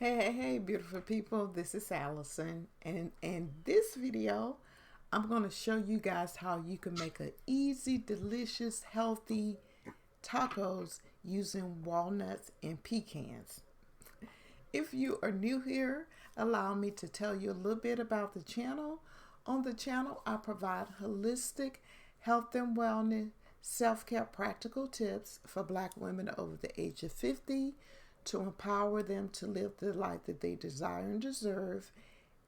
Hey, beautiful people. This is Allison, and in this video, I'm going to show you guys how you can make an easy, delicious, healthy tacos using walnuts and pecans. If you are new here, allow me to tell you a little bit about the channel. On the channel, I provide holistic health and wellness, self-care practical tips for Black women over the age of 50 to empower them to live the life that they desire and deserve,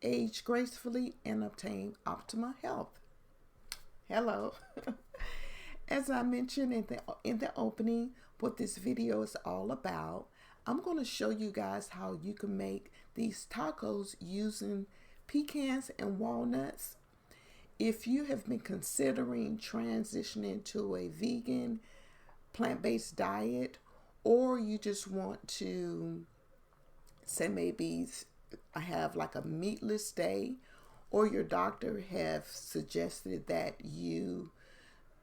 age gracefully, and obtain optimal health. Hello. As I mentioned in the opening, what this video is all about, I'm going to show you guys how you can make these tacos using pecans and walnuts. If you have been considering transitioning to a vegan, plant-based diet, or you just want to say maybe I have like a meatless day, or your doctor have suggested that you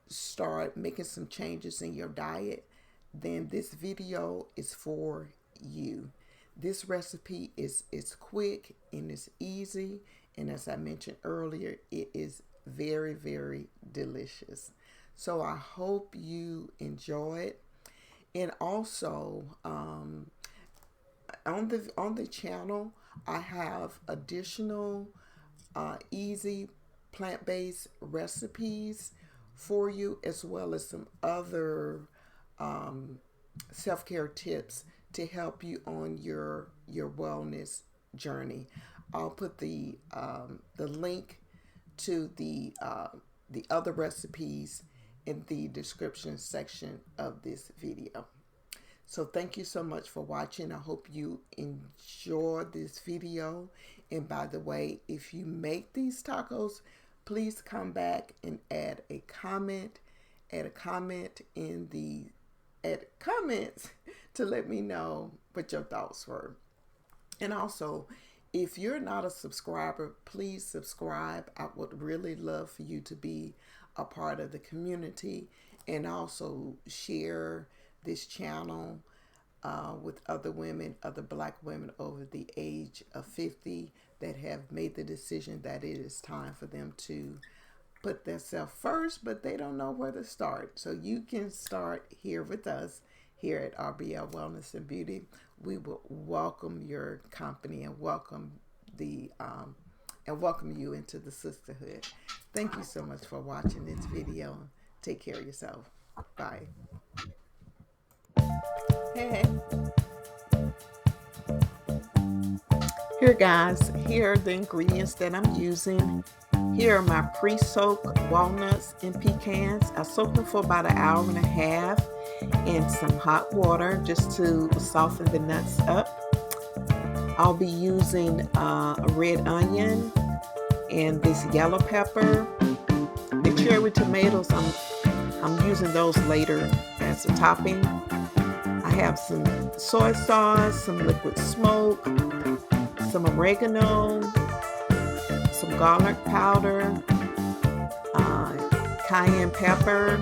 start making some changes in your diet, then this video is for you. This recipe is quick and it's easy, and as I mentioned earlier, it is very, very delicious. So I hope you enjoy it. And also, on the channel, I have additional easy plant-based recipes for you, as well as some other self-care tips to help you on your wellness journey. I'll put the link to the other recipes in the description section of this video. So thank you so much for watching. I hope you enjoy this video. And by the way, if you make these tacos, please come back and add a comment in the comments to let me know what your thoughts were. And also, if you're not a subscriber, please subscribe. I would really love for you to be a part of the community, and also share this channel with other women, other Black women over the age of 50 that have made the decision that it is time for them to put themselves first, but they don't know where to start. So you can start here with us here at RBL Wellness and Beauty. We will welcome your company and welcome you into the sisterhood. Thank you so much for watching this video. Take care of yourself. Bye. Hey. Here guys, here are the ingredients that I'm using. Here are my pre-soaked walnuts and pecans. I soaked them for about an hour and a half in some hot water just to soften the nuts up. I'll be using a red onion and this yellow pepper. The cherry tomatoes, I'm using those later as a topping. I have some soy sauce, some liquid smoke, some oregano, some garlic powder, cayenne pepper,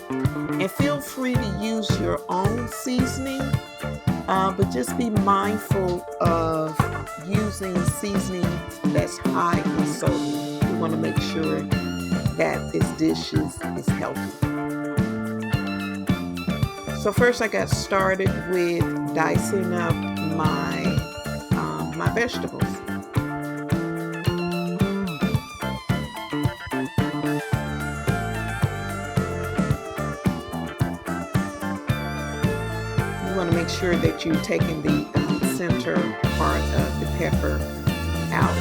and feel free to use your own seasoning, but just be mindful of using seasoning that's high in sodium. We want to make sure that this dish is healthy. So first I got started with dicing up my vegetables. You want to make sure that you're taking the center part of the pepper out.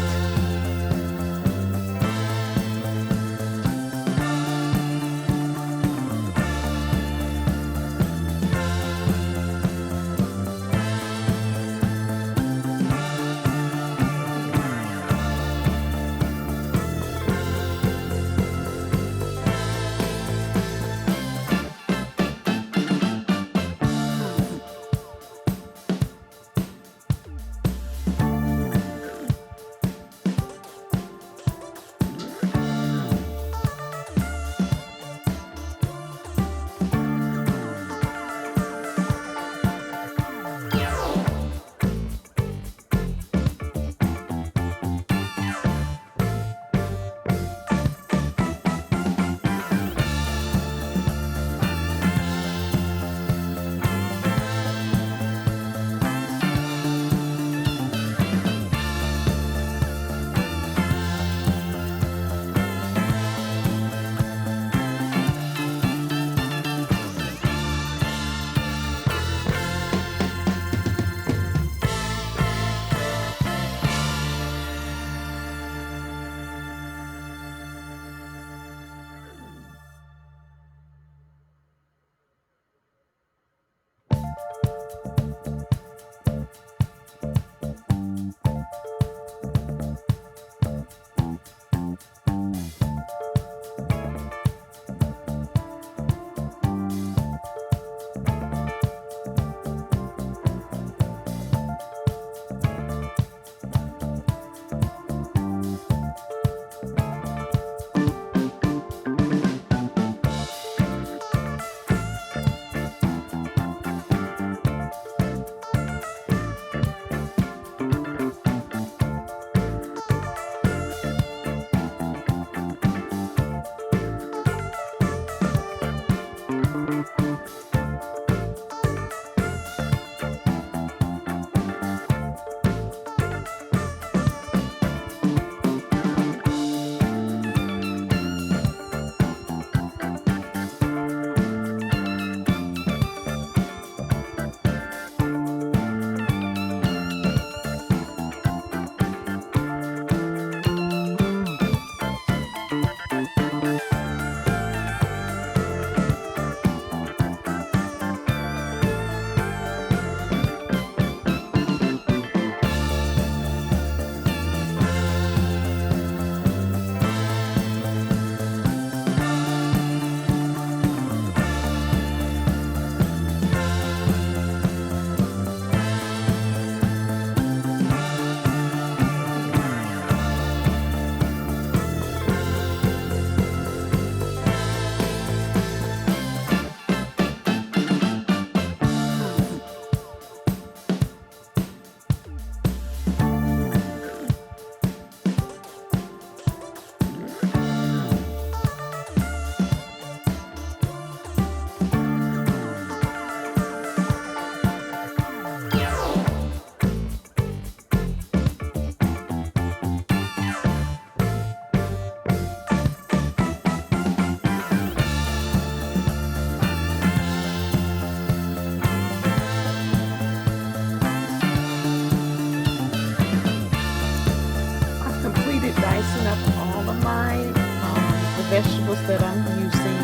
vegetables that I'm using.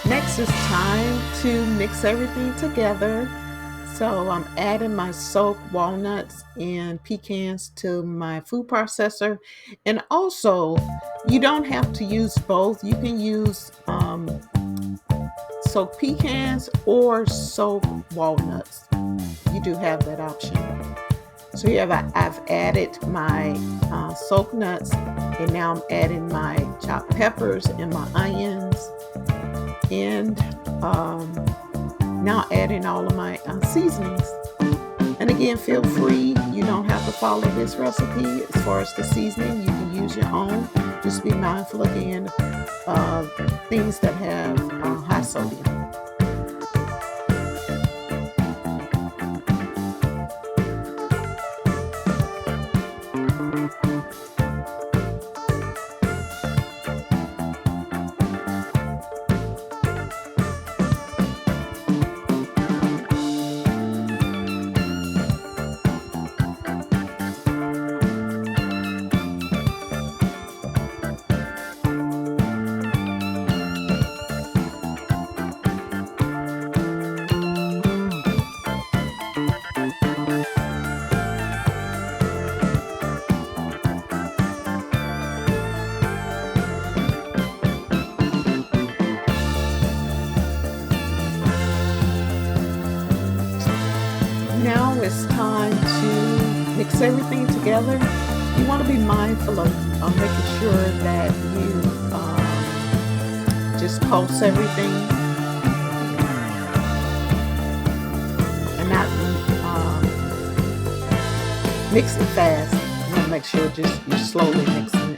Next it's time to mix everything together. So I'm adding my soaked walnuts and pecans to my food processor. And also, you don't have to use both. You can use soaked pecans or soaked walnuts. You do have that option. So here I've added my soaked nuts, and now I'm adding my chopped peppers and my onions, and now adding all of my seasonings. And again, feel free, you don't have to follow this recipe. As far as the seasoning, you can use your own. Just be mindful again of things that have high sodium. Now it's time to mix everything together. You want to be mindful of making sure that you just pulse everything and not mix it fast. You want to make sure just you're slowly mixing it.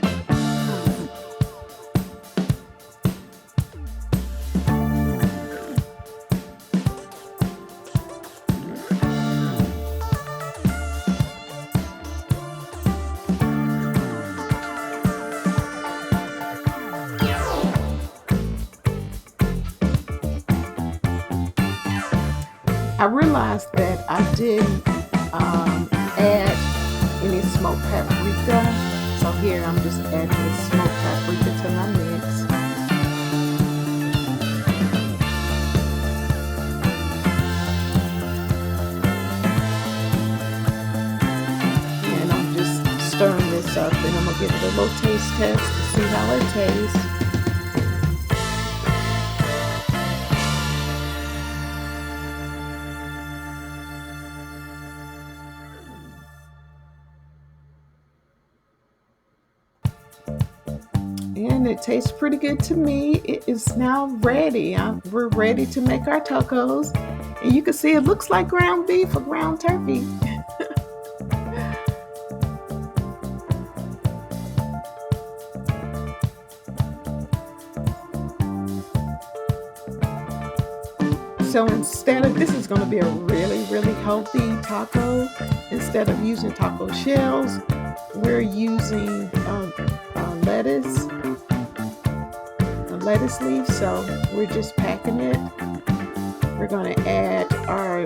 I realized that I didn't add any smoked paprika, so here I'm just adding the smoked paprika to my mix. And I'm just stirring this up, and I'm going to give it a little taste test to see how it tastes. And it tastes pretty good to me. It is now ready. We're ready to make our tacos. And you can see it looks like ground beef or ground turkey. So instead of, this is going to be a really, really healthy taco. Instead of using taco shells, we're using lettuce leaf. So we're just packing it. We're going to add our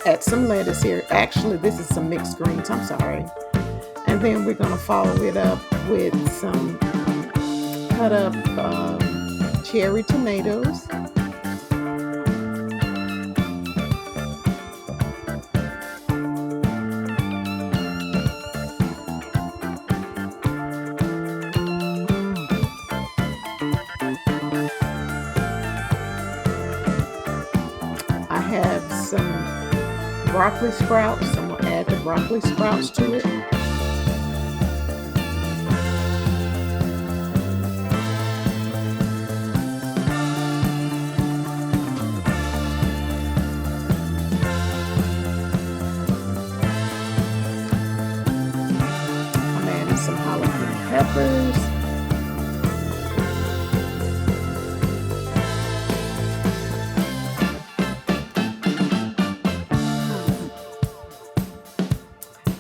add some lettuce here. Actually, this is some mixed greens. I'm sorry. And then we're going to follow it up with some cut up cherry tomatoes. I have some broccoli sprouts. I'm going to add the broccoli sprouts to it. I'm adding some jalapeno peppers.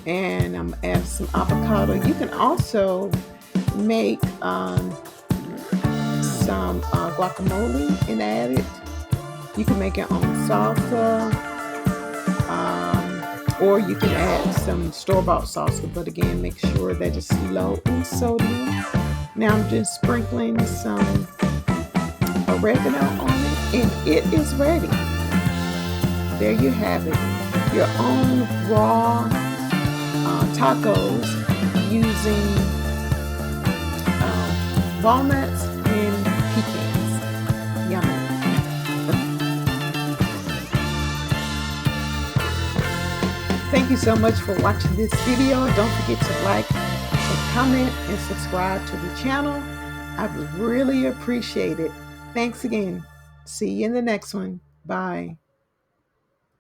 And I'm adding some avocado. You can also make some guacamole and add it. You can make your own salsa, or you can add some store-bought salsa, but again, make sure that it's low in sodium. Now I'm just sprinkling some oregano on it, and it is ready. There you have it, your own raw tacos using walnuts and pecans. Yummy. Thank you so much for watching this video. Don't forget to like and comment and subscribe to the channel. I would really appreciate it. Thanks again. See you in the next one. Bye.